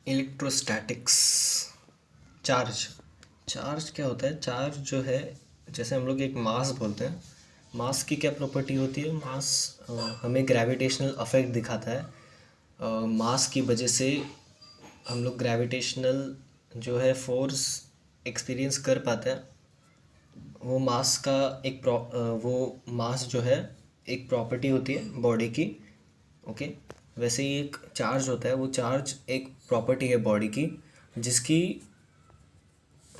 Electrostatics. Charge. Charge क्या होता है? चार्ज जो है, जैसे हम लोग एक मास बोलते हैं, मास की क्या प्रॉपर्टी होती है? मास हमें ग्रेविटेशनल अफेक्ट दिखाता है। मास की वजह से हम लोग ग्रेविटेशनल जो है फोर्स एक्सपीरियंस कर पाते हैं। वो मास का वो मास जो है एक प्रॉपर्टी होती है बॉडी की। ओके। वैसे ही एक चार्ज होता है, वो चार्ज एक प्रॉपर्टी है बॉडी की, जिसकी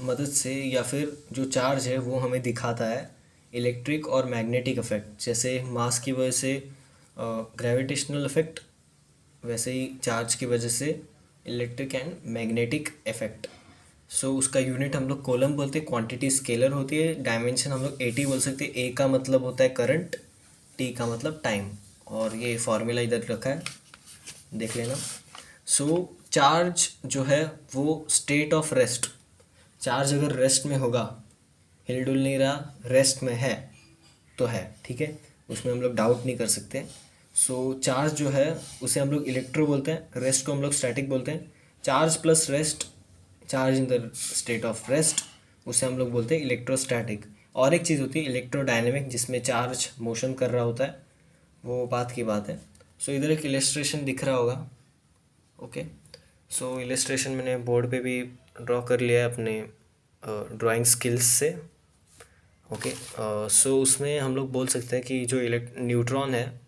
मदद से या फिर जो चार्ज है वो हमें दिखाता है इलेक्ट्रिक और मैग्नेटिक इफेक्ट। जैसे मास की वजह से ग्रेविटेशनल इफेक्ट, वैसे ही चार्ज की वजह से इलेक्ट्रिक एंड मैग्नेटिक इफेक्ट। सो उसका यूनिट हम लोग कूलम बोलते हैं, क्वांटिटी स्केलर होती है, डायमेंशन हम लोग एटी बोल सकते हैं। ए का मतलब होता है करंट, टी का मतलब टाइम, और ये फार्मूला इधर रखा है, देख लेना। सो चार्ज जो है वो स्टेट ऑफ रेस्ट। चार्ज अगर रेस्ट में होगा, हिल डुल नहीं रहा, रेस्ट में है तो है, ठीक है, उसमें हम लोग डाउट नहीं कर सकते। सो चार्ज जो है उसे हम लोग इलेक्ट्रो बोलते हैं, रेस्ट को हम लोग स्टैटिक बोलते हैं। Charge plus rest, charge in the state of rest, उसे हम लोग बोलते हैं इलेक्ट्रोस्टैटिक। और एक चीज़ होती है इलेक्ट्रोडायनेमिक, जिसमें चार्ज मोशन कर रहा होता है, वो बात की बात है। सो इधर एक इलेस्ट्रेशन दिख रहा होगा। ओके। सो इलेस्ट्रेशन मैंने बोर्ड पे भी ड्रॉ कर लिया है अपने ड्राइंग स्किल्स से। ओके। सो उसमें हम लोग बोल सकते हैं कि जो न्यूट्रॉन है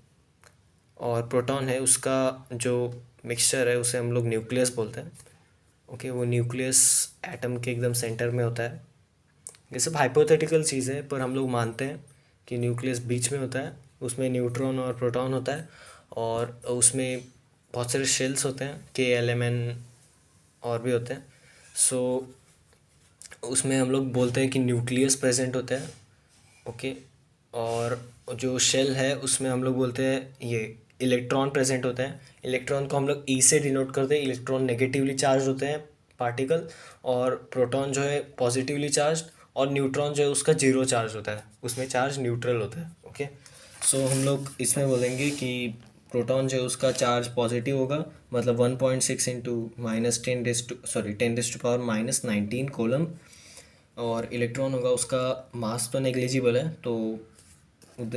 और प्रोटॉन है, उसका जो मिक्सचर है उसे हम लोग न्यूक्लियस बोलते हैं। ओके। वो न्यूक्लियस एटम के एकदम सेंटर में होता है। ये सब हाइपोथेटिकल चीज़ है, पर हम लोग मानते हैं कि न्यूक्लियस बीच में होता है, उसमें न्यूट्रॉन और प्रोटॉन होता है, और उसमें बहुत सारे शेल्स होते हैं, KLMN और भी होते हैं। सो उसमें हम लोग बोलते हैं कि न्यूक्लियस प्रेजेंट होता है। ओके। और जो शेल है उसमें हम लोग बोलते हैं ये इलेक्ट्रॉन प्रेजेंट होते हैं। इलेक्ट्रॉन को हम लोग ई से डिनोट करते हैं। इलेक्ट्रॉन नेगेटिवली चार्ज होते हैं पार्टिकल, और प्रोटॉन जो है पॉजिटिवली चार्ज, और न्यूट्रॉन जो है उसका जीरो चार्ज होता है, उसमें चार्ज न्यूट्रल होता है। ओके। सो हम लोग इसमें बोलेंगे कि प्रोटॉन जो है उसका चार्ज पॉजिटिव होगा, मतलब 1.6 इंटू -10 कोलम। और इलेक्ट्रॉन होगा, उसका मास तो नेग्लिजिबल है, तो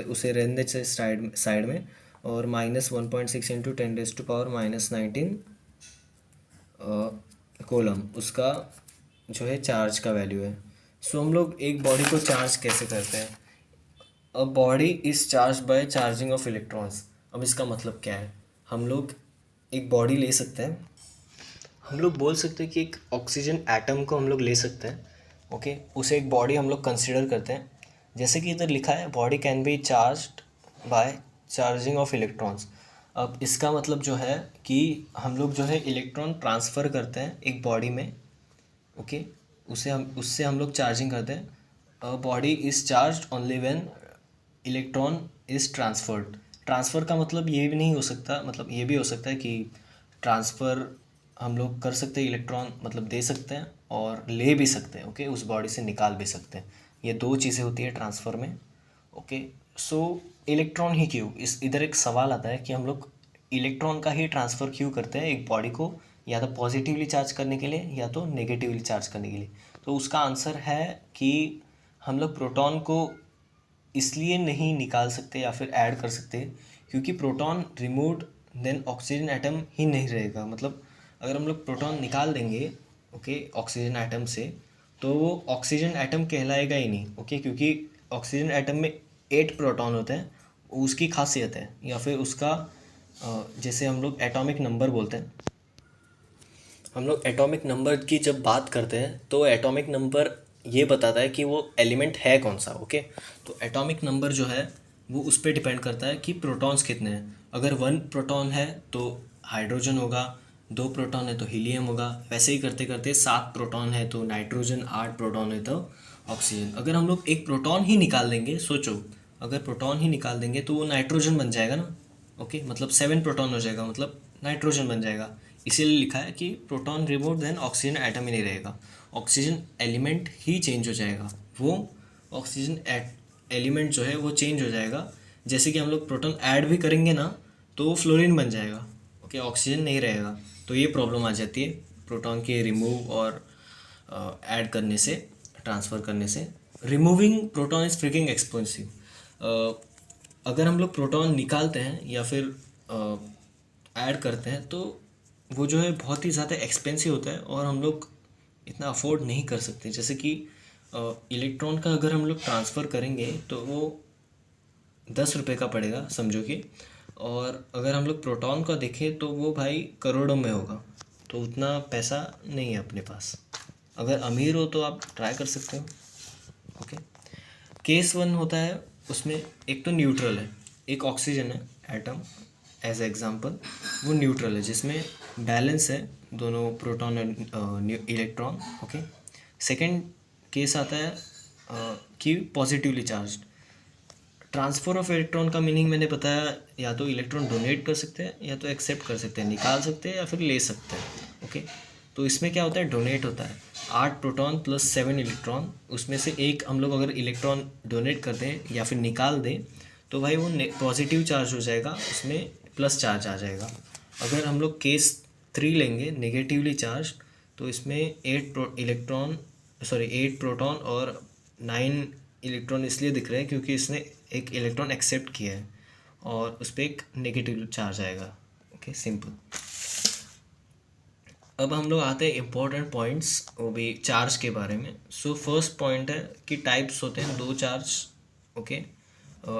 उसे रहने से साइड साइड में, और -1.6 इंटू 10⁻⁻19 कोलम उसका जो है चार्ज का वैल्यू है। सो हम लोग एक बॉडी को चार्ज कैसे करते हैं? A body is charge by charging of electrons. अब इसका मतलब क्या है? हम लोग एक बॉडी ले सकते हैं, हम लोग बोल सकते हैं कि एक ऑक्सीजन एटम को हम लोग ले सकते हैं। ओके। उसे एक बॉडी हम लोग कंसिडर करते हैं। जैसे कि इधर लिखा है body can be charged bye charging of electrons. अब इसका मतलब जो है कि हम लोग जो है इलेक्ट्रॉन ट्रांसफ़र करते हैं एक बॉडी में। ओके। उससे हम लोग चार्जिंग करते हैं। A body is charge only when electron is transferred. Transfer का मतलब ये भी नहीं हो सकता, मतलब ये भी हो सकता है कि ट्रांसफ़र हम लोग कर सकते हैं, इलेक्ट्रॉन मतलब दे सकते हैं और ले भी सकते हैं। ओके। उस बॉडी से निकाल भी सकते हैं। ये दो चीज़ें होती है ट्रांसफ़र में। ओके। सो इलेक्ट्रॉन ही क्यों, इस इधर एक सवाल आता है कि हम लोग इलेक्ट्रॉन का ही ट्रांसफ़र क्यों करते हैं एक बॉडी को, या तो पॉजिटिवली चार्ज करने के लिए या तो नेगेटिवली चार्ज करने के लिए। तो उसका आंसर है कि हम लोग प्रोटॉन को इसलिए नहीं निकाल सकते या फिर ऐड कर सकते क्योंकि proton removed then oxygen atom ही नहीं रहेगा। मतलब अगर हम लोग प्रोटॉन निकाल देंगे ओके ऑक्सीजन एटम से, तो वो ऑक्सीजन एटम कहलाएगा ही नहीं। ओके। क्योंकि ऑक्सीजन एटम में 8 प्रोटॉन होते हैं, उसकी खासियत है, या फिर उसका जैसे हम लोग एटॉमिक नंबर बोलते हैं। हम लोग एटॉमिक नंबर की जब बात करते हैं तो एटॉमिक नंबर ये बताता है कि वो एलिमेंट है कौन सा। ओके। तो एटॉमिक नंबर जो है वो उस पर डिपेंड करता है कि प्रोटॉन्स कितने हैं। अगर 1 प्रोटॉन है तो हाइड्रोजन होगा, 2 प्रोटॉन है तो हीलियम होगा, वैसे ही करते करते 7 प्रोटॉन है तो नाइट्रोजन, 8 प्रोटॉन है तो ऑक्सीजन। अगर हम लोग एक प्रोटॉन ही निकाल देंगे, सोचो अगर प्रोटॉन ही निकाल देंगे तो वो नाइट्रोजन बन जाएगा ना। ओके। मतलब 7 प्रोटॉन हो जाएगा, मतलब नाइट्रोजन बन जाएगा। इसीलिए लिखा है कि proton remove then oxygen atom ही नहीं रहेगा, ऑक्सीजन एलिमेंट ही चेंज हो जाएगा। वो ऑक्सीजन एलिमेंट जो है वो चेंज हो जाएगा। जैसे कि हम लोग प्रोटॉन ऐड भी करेंगे ना तो वो फ्लोरीन बन जाएगा। ओके, ऑक्सीजन नहीं रहेगा तो ये प्रॉब्लम आ जाती है प्रोटॉन के रिमूव और ऐड करने से, ट्रांसफ़र करने से। Removing proton is freaking expensive. अगर हम लोग प्रोटॉन निकालते हैं या फिर ऐड करते हैं तो वो जो है बहुत ही ज़्यादा एक्सपेंसिव होता है और हम लोग इतना अफोर्ड नहीं कर सकते। जैसे कि इलेक्ट्रॉन का अगर हम लोग ट्रांसफ़र करेंगे तो वो 10 रुपये का पड़ेगा समझो कि, और अगर हम लोग प्रोटॉन का देखें तो वो भाई करोड़ों में होगा। तो उतना पैसा नहीं है अपने पास। अगर अमीर हो तो आप ट्राई कर सकते हो। ओके, केस 1 होता है, उसमें एक तो न्यूट्रल है, एक ऑक्सीजन है एटम एज एग्जांपल, वो न्यूट्रल है जिसमें बैलेंस है दोनों proton and electron. Okay, second case आता है कि positively charged. Transfer of electron का मीनिंग मैंने बताया, या तो इलेक्ट्रॉन डोनेट कर सकते हैं या तो एक्सेप्ट कर सकते हैं, निकाल सकते हैं या फिर ले सकते हैं। ओके, तो इसमें क्या होता है, डोनेट होता है 8 प्रोटॉन प्लस 7 इलेक्ट्रॉन, उसमें से एक हम लोग अगर इलेक्ट्रॉन डोनेट कर दें या फिर निकाल दें तो भाई वो पॉजिटिव चार्ज हो जाएगा, उसमें प्लस चार्ज आ जाएगा। अगर हम लोग केस 3 लेंगे नेगेटिवली चार्ज, तो इसमें 8 प्रोटॉन और 9 इलेक्ट्रॉन इसलिए दिख रहे हैं क्योंकि इसने एक इलेक्ट्रॉन एक्सेप्ट किया है और उस पर एक नेगेटिव चार्ज आएगा। Okay, simple. अब हम लोग आते हैं इम्पोर्टेंट पॉइंट्स, वो भी चार्ज के बारे में। सो फर्स्ट पॉइंट है कि टाइप्स होते हैं 2 चार्ज। ओके,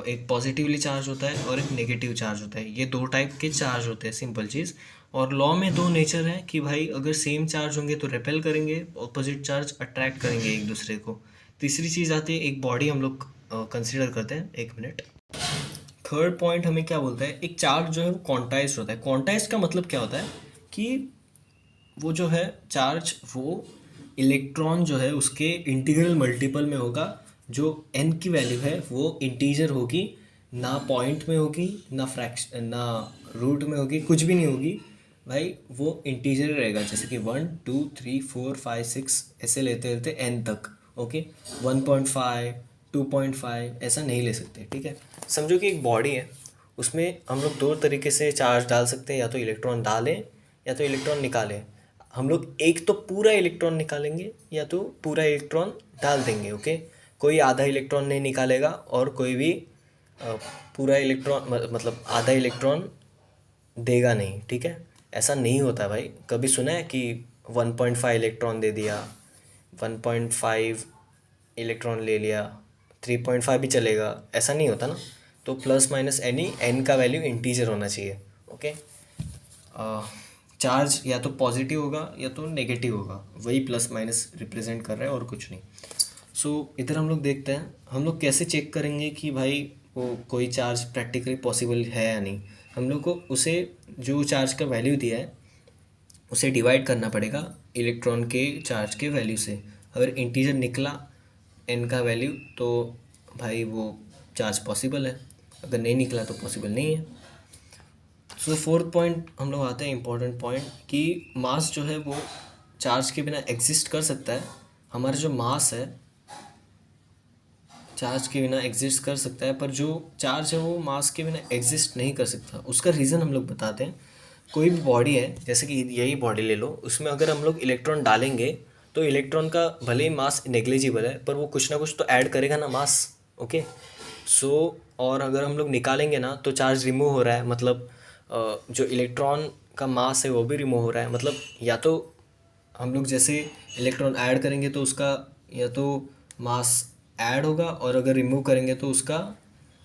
एक पॉजिटिवली चार्ज होता है और एक नेगेटिव चार्ज होता है। ये 2 टाइप के चार्ज होते हैं, सिंपल चीज़। और लॉ में 2 नेचर है कि भाई अगर सेम चार्ज होंगे तो रिपेल करेंगे, ऑपोजिट चार्ज अट्रैक्ट करेंगे एक दूसरे को। तीसरी चीज़ आती है, एक बॉडी हम लोग कंसिडर करते हैं, 1 मिनट। थर्ड पॉइंट हमें क्या बोलता है, एक चार्ज जो है वो क्वांटाइज्ड होता है। क्वांटाइज्ड का मतलब क्या होता है कि वो जो है चार्ज, वो इलेक्ट्रॉन जो है उसके इंटीग्रल मल्टीपल में होगा। जो n की वैल्यू है वो इंटीजर होगी, ना पॉइंट में होगी, ना फ्रैक्शन, ना रूट में होगी, कुछ भी नहीं होगी भाई, वो इंटीजर रहेगा। जैसे कि 1 2 3 4 5 6 ऐसे लेते लेते n तक। ओके, 1.5 2.5 ऐसा नहीं ले सकते, ठीक है। समझो कि एक बॉडी है, उसमें हम लोग 2 तरीके से चार्ज डाल सकते हैं, या तो इलेक्ट्रॉन डालें या तो इलेक्ट्रॉन निकालें। हम लोग एक तो पूरा इलेक्ट्रॉन निकालेंगे या तो पूरा इलेक्ट्रॉन डाल देंगे। ओके, कोई आधा इलेक्ट्रॉन नहीं निकालेगा और कोई भी पूरा इलेक्ट्रॉन मतलब आधा इलेक्ट्रॉन देगा नहीं, ठीक है। ऐसा नहीं होता भाई। कभी सुना है कि 1.5 इलेक्ट्रॉन दे दिया, 1.5 इलेक्ट्रॉन ले लिया, 3.5 भी चलेगा, ऐसा नहीं होता ना। तो प्लस माइनस एनी, एन का वैल्यू इंटीजर होना चाहिए। ओके, चार्ज या तो पॉजिटिव होगा या तो नेगेटिव होगा, वही प्लस माइनस रिप्रेजेंट कर रहा है और कुछ नहीं। सो इधर हम लोग देखते हैं, हम लोग कैसे चेक करेंगे कि भाई वो कोई चार्ज प्रैक्टिकली पॉसिबल है या नहीं। हम लोग को उसे, जो चार्ज का वैल्यू दिया है उसे डिवाइड करना पड़ेगा इलेक्ट्रॉन के चार्ज के वैल्यू से। अगर इंटीजर निकला n का वैल्यू तो भाई वो चार्ज पॉसिबल है, अगर नहीं निकला तो पॉसिबल नहीं है। सो फोर्थ पॉइंट हम लोग आते हैं, इम्पोर्टेंट पॉइंट, कि मास जो है वो चार्ज के बिना एग्जिस्ट कर सकता है। हमारा जो मास है चार्ज के बिना एग्जिस्ट कर सकता है, पर जो चार्ज है वो मास के बिना एग्जिस्ट नहीं कर सकता। उसका रीज़न हम लोग बताते हैं। कोई भी बॉडी है, जैसे कि यही बॉडी ले लो, उसमें अगर हम लोग इलेक्ट्रॉन डालेंगे तो इलेक्ट्रॉन का भले ही मास नेग्लिजिबल है पर वो कुछ ना कुछ तो ऐड करेगा ना मास। ओके, सो और अगर हम लोग निकालेंगे ना तो चार्ज रिमूव हो रहा है, मतलब जो इलेक्ट्रॉन का मास है वो भी रिमूव हो रहा है। मतलब या तो हम लोग जैसे इलेक्ट्रॉन ऐड करेंगे तो उसका या तो मास ऐड होगा, और अगर रिमूव करेंगे तो उसका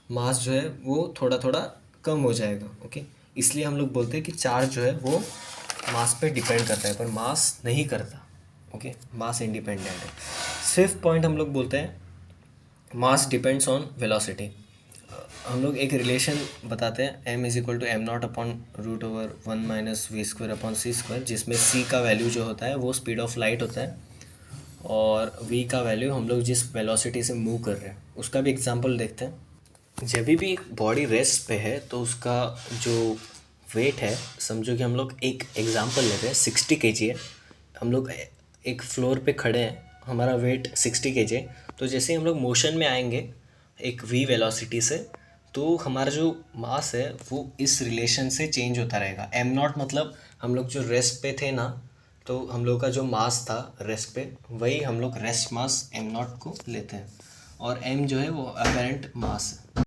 मास जो है वो थोड़ा थोड़ा कम हो जाएगा। ओके, इसलिए हम लोग बोलते हैं कि चार्ज जो है वो मास पे डिपेंड करता है पर मास नहीं करता। ओके, मास इंडिपेंडेंट है। फिफ्थ पॉइंट हम लोग बोलते हैं मास डिपेंड्स ऑन वेलोसिटी। हम लोग एक रिलेशन बताते हैं, m = m0 upon √1 - v² upon c², जिसमें c का वैल्यू जो होता है वो स्पीड ऑफ लाइट होता है और v का वैल्यू हम लोग जिस वेलोसिटी से मूव कर रहे हैं उसका भी एग्जांपल देखते हैं। जब भी एक बॉडी रेस्ट पे है तो उसका जो वेट है, समझो कि हम लोग एक एग्जांपल लेते हैं, 60 kg है। हम लोग एक फ्लोर पे खड़े हैं, हमारा वेट 60 kg है। तो जैसे ही हम लोग मोशन में आएंगे एक v वेलोसिटी से, तो हमारा जो मास है वो इस रिलेशन से चेंज होता रहेगा। एम नॉट मतलब हम लोग जो रेस्ट पे थे ना, तो हम लोग का जो मास था रेस्ट पे, वही हम लोग रेस्ट मास एम नॉट को लेते हैं, और एम जो है वो अपेरेंट मास है।